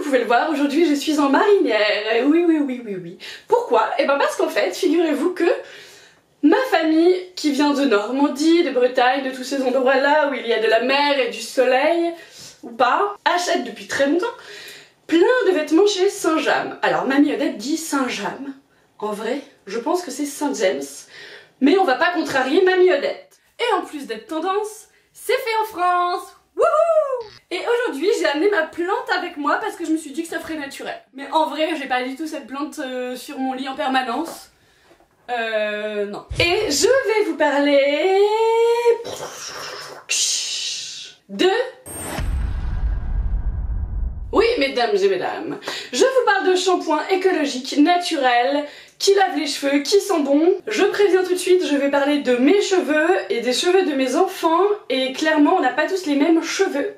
pouvez le voir, aujourd'hui je suis en marinière. Oui. Pourquoi? Eh ben parce qu'en fait, figurez-vous que ma famille qui vient de Normandie, de Bretagne, de tous ces endroits-là où il y a de la mer et du soleil, ou pas, achète depuis très longtemps plein de vêtements chez Saint-James. Alors Mamie Odette dit Saint-James. En vrai, je pense que c'est Saint-James. Mais on va pas contrarier Mamie Odette. Et en plus d'être tendance, c'est fait en France. Wouhou! Et aujourd'hui j'ai amené ma plante avec moi parce que je me suis dit que ça ferait naturel. Mais en vrai j'ai pas du tout cette plante sur mon lit en permanence. Non. Et je vais vous parler de... Oui mesdames et mesdames, je vous parle de shampoing écologique, naturel, qui lave les cheveux, qui sent bon. Je préviens tout de suite, je vais parler de mes cheveux et des cheveux de mes enfants et clairement on n'a pas tous les mêmes cheveux.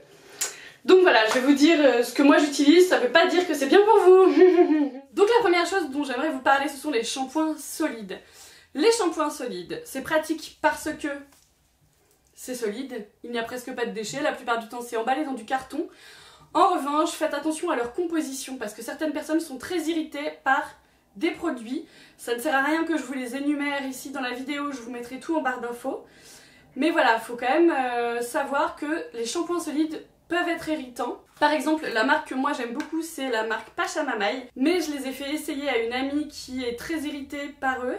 Donc voilà, je vais vous dire ce que moi j'utilise, ça veut pas dire que c'est bien pour vous. Donc la première chose dont j'aimerais vous parler, ce sont les shampoings solides. Les shampoings solides, c'est pratique parce que c'est solide, il n'y a presque pas de déchets, la plupart du temps c'est emballé dans du carton. En revanche, faites attention à leur composition parce que certaines personnes sont très irritées par des produits. Ça ne sert à rien que je vous les énumère ici dans la vidéo, je vous mettrai tout en barre d'infos. Mais voilà, il faut quand même savoir que les shampoings solides peuvent être irritants. Par exemple, la marque que moi j'aime beaucoup, c'est la marque Pachamamaï. Mais je les ai fait essayer à une amie qui est très irritée par eux.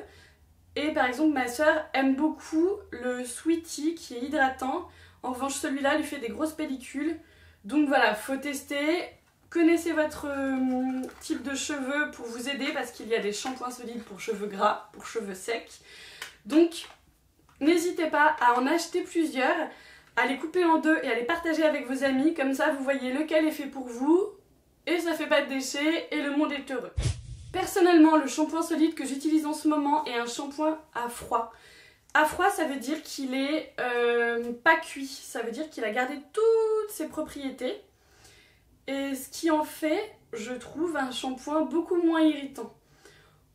Et par exemple, ma soeur aime beaucoup le Sweetie qui est hydratant. En revanche, celui-là lui fait des grosses pellicules. Donc voilà, faut tester. Connaissez votre type de cheveux pour vous aider parce qu'il y a des shampoings solides pour cheveux gras, pour cheveux secs. Donc n'hésitez pas à en acheter plusieurs, à les couper en deux et à les partager avec vos amis. Comme ça vous voyez lequel est fait pour vous et ça fait pas de déchets et le monde est heureux. Personnellement, le shampoing solide que j'utilise en ce moment est un shampoing à froid. À froid, ça veut dire qu'il est pas cuit, ça veut dire qu'il a gardé toutes ses propriétés. Et ce qui en fait, je trouve, un shampoing beaucoup moins irritant.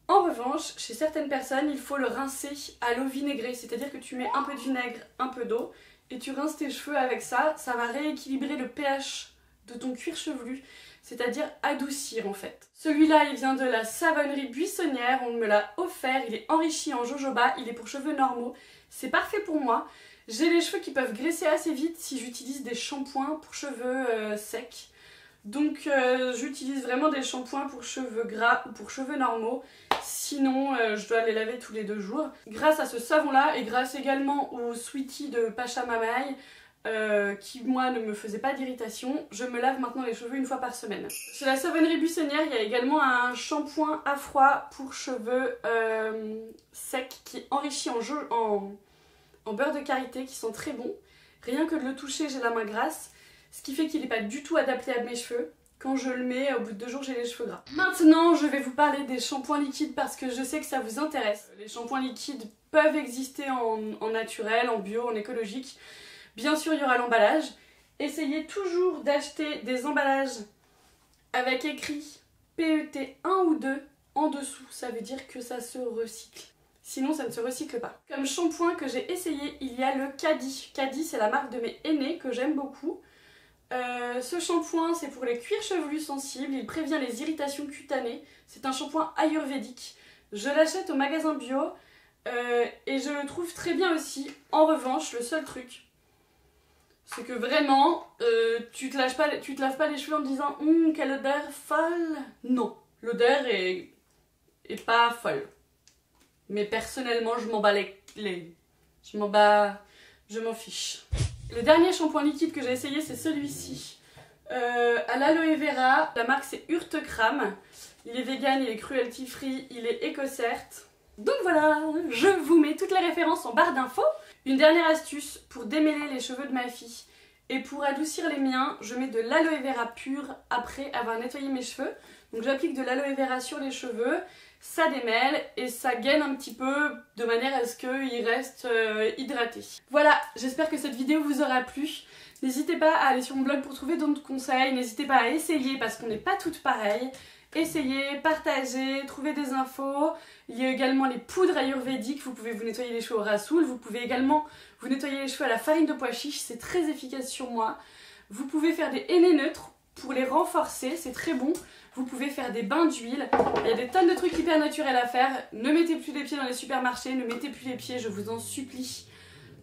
En revanche, chez certaines personnes, il faut le rincer à l'eau vinaigrée. C'est-à-dire que tu mets un peu de vinaigre, un peu d'eau, et tu rinces tes cheveux avec ça. Ça va rééquilibrer le pH de ton cuir chevelu, c'est-à-dire adoucir en fait. Celui-là, il vient de la savonnerie Buissonnière, on me l'a offert, il est enrichi en jojoba, il est pour cheveux normaux. C'est parfait pour moi. J'ai les cheveux qui peuvent graisser assez vite si j'utilise des shampoings pour cheveux secs. Donc j'utilise vraiment des shampoings pour cheveux gras ou pour cheveux normaux, sinon je dois les laver tous les 2 jours. Grâce à ce savon là et grâce également au Sweetie de Pachamamaï qui moi ne me faisait pas d'irritation, je me lave maintenant les cheveux 1 fois par semaine. Chez la savonnerie Buissonnière il y a également un shampoing à froid pour cheveux secs qui est enrichi en beurre de karité qui sont très bons. Rien que de le toucher j'ai la main grasse. Ce qui fait qu'il n'est pas du tout adapté à mes cheveux. Quand je le mets, au bout de 2 jours, j'ai les cheveux gras. Maintenant, je vais vous parler des shampoings liquides parce que je sais que ça vous intéresse. Les shampoings liquides peuvent exister en naturel, en bio, en écologique. Bien sûr, il y aura l'emballage. Essayez toujours d'acheter des emballages avec écrit PET 1 ou 2 en dessous. Ça veut dire que ça se recycle. Sinon, ça ne se recycle pas. Comme shampoing que j'ai essayé, il y a le Caddy. Caddy, c'est la marque de mes aînés que j'aime beaucoup. Ce shampoing c'est pour les cuirs chevelus sensibles, il prévient les irritations cutanées, c'est un shampoing ayurvédique. Je l'achète au magasin bio et je le trouve très bien aussi. En revanche, le seul truc, c'est que vraiment, tu te laves pas les cheveux en te disant quelle odeur folle. Non, l'odeur est pas folle. Mais personnellement, je m'en bats je m'en fiche. Le dernier shampoing liquide que j'ai essayé c'est celui-ci à l'aloe vera, la marque c'est Urtekram. Il est vegan, il est cruelty free, il est éco-cert. Donc voilà, je vous mets toutes les références en barre d'infos. Une dernière astuce pour démêler les cheveux de ma fille et pour adoucir les miens, je mets de l'aloe vera pur après avoir nettoyé mes cheveux. Donc j'applique de l'aloe vera sur les cheveux, ça démêle et ça gaine un petit peu de manière à ce qu'ils restent hydratés. Voilà, j'espère que cette vidéo vous aura plu. N'hésitez pas à aller sur mon blog pour trouver d'autres conseils, n'hésitez pas à essayer parce qu'on n'est pas toutes pareilles. Essayez, partagez, trouvez des infos. Il y a également les poudres ayurvédiques, vous pouvez vous nettoyer les cheveux au rassoul, vous pouvez également vous nettoyer les cheveux à la farine de pois chiche, c'est très efficace sur moi. Vous pouvez faire des hennées neutres pour les renforcer, c'est très bon. Vous pouvez faire des bains d'huile, il y a des tonnes de trucs hyper naturels à faire. Ne mettez plus les pieds dans les supermarchés, ne mettez plus les pieds, je vous en supplie,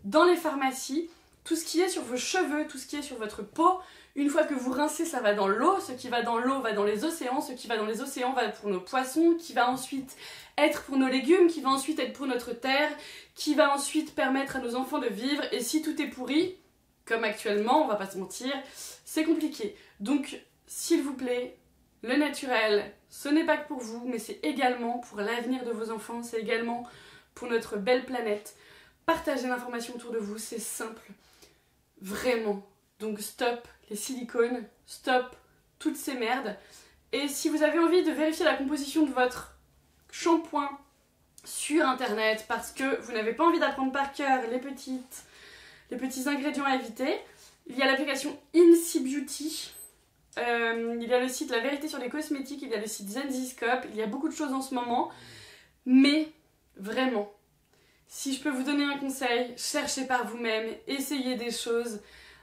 dans les pharmacies. Tout ce qui est sur vos cheveux, tout ce qui est sur votre peau, une fois que vous rincez, ça va dans l'eau. Ce qui va dans l'eau va dans les océans, ce qui va dans les océans va pour nos poissons, qui va ensuite être pour nos légumes, qui va ensuite être pour notre terre, qui va ensuite permettre à nos enfants de vivre. Et si tout est pourri, comme actuellement, on va pas se mentir, c'est compliqué. Donc, s'il vous plaît, le naturel, ce n'est pas que pour vous, mais c'est également pour l'avenir de vos enfants, c'est également pour notre belle planète. Partagez l'information autour de vous, c'est simple. Vraiment. Donc stop les silicones, stop toutes ces merdes. Et si vous avez envie de vérifier la composition de votre shampoing sur internet parce que vous n'avez pas envie d'apprendre par cœur les petits ingrédients à éviter, il y a l'application Insi Beauty, il y a le site La Vérité sur les cosmétiques, il y a le site Zenziscope, il y a beaucoup de choses en ce moment. Mais vraiment, si je peux vous donner un conseil, cherchez par vous-même, essayez des choses,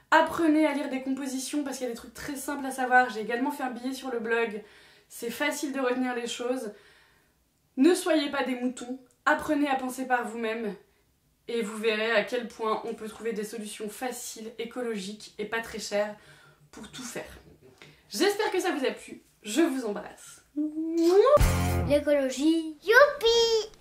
apprenez à lire des compositions parce qu'il y a des trucs très simples à savoir. J'ai également fait un billet sur le blog, c'est facile de retenir les choses. Ne soyez pas des moutons, apprenez à penser par vous-même et vous verrez à quel point on peut trouver des solutions faciles, écologiques et pas très chères pour tout faire. J'espère que ça vous a plu, je vous embrasse. L'écologie, youpi!